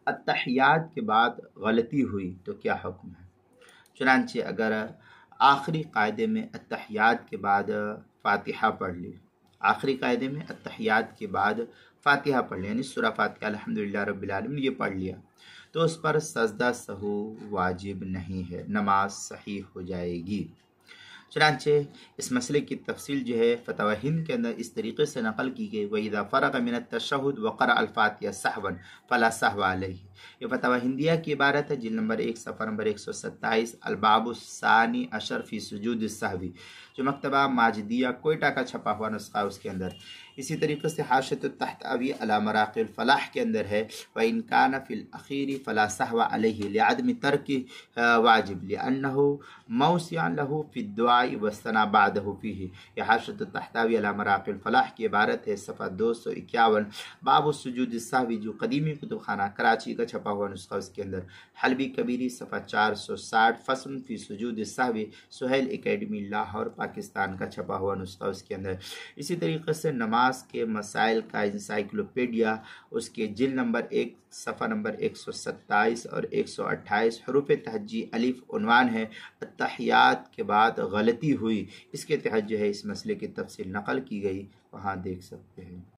اتحیات کے بعد غلطی ہوئی تو کیا حکم ہے؟ چنانچہ اگر آخری قاعدے میں اتحیات کے بعد فاتحہ پڑھ لی، آخری قاعدے میں اتحیات کے بعد فاتحہ پڑھ لی، یعنی سورہ فاتحہ الحمدللہ رب العالمین یہ پڑھ لیا، تو اس پر سجدہ سہو واجب نہیں ہے، نماز صحیح ہو جائے گی۔ چنانچہ اس مسئلے کی تفصیل جو ہے فتاوی ہند کے اندر اس طریقے سے نقل کی گئی، وَإِذَا فَرَغَ مِنَ التَّشَهُّدِ وَقَرَأَ الْفَاتِحَةَ سَهْوًا فَلَا سَهْوَ عَلَيْهِ۔ یہ فتاوی ہندیہ کی عبارت ہے، جلد نمبر 1 صفحہ نمبر 127، الباب الثانی عشر فی سجود السہوی، جو مکتبہ ماجدیہ کوئٹہ کا چھپا ہوا نسخہ اس کے اندر۔ اسی طریقے سے حاشیۃ الطحطاوی علی مراقی الفلاح کے اندر ہے، وَإِنْ كَانَ فِي الْأَخِيرِ فَلَا سَهْوَ عَلَيْهِ لِعَدْمِ تَرْكِ واجب لِأَنَّهُ موسع له في الدعاء والثناء بعده فيه۔ یہ حاشیۃ الطحطاوی علی مراقی الفلاح کی عبارت ہے، صفحہ 251، باب السجود السہوی، جو قدیمی کتب خانہ کراچی کا چھپا ہوا نسخہ اس کے اندر، حلبی کبیری صفحہ 460، فصل فی سجود السہوی، سہیل اکیڈمی لاہور پاکستان کا چھپا ہوا نسخہ اس کے اندر۔ اسی طریقے سے نماز کے مسائل کا انسائکلوپیڈیا، اس کے جلد نمبر 1 صفحہ نمبر 127 اور 128، حروف تہجی الف عنوان ہے، اتحیات کے بعد غلطی ہوئی، اس کے تحت جو ہے اس مسئلے کی تفصیل نقل کی گئی، وہاں دیکھ سکتے ہیں۔